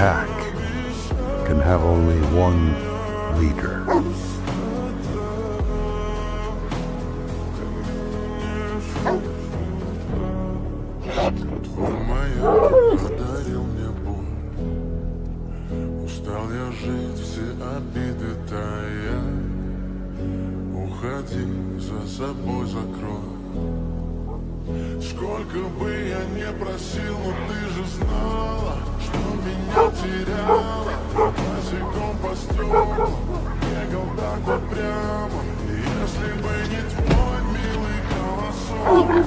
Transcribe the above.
pack can have only one leader. Твой маяк подарил мне боль. Устал я жить, все обиды тая. Уходи, за собой закрой. Сколько бы я не просил, но ты же знала, что меня теряла. Босиком по стеклам бегал так вот прямо. Если бы не твой милый голосок,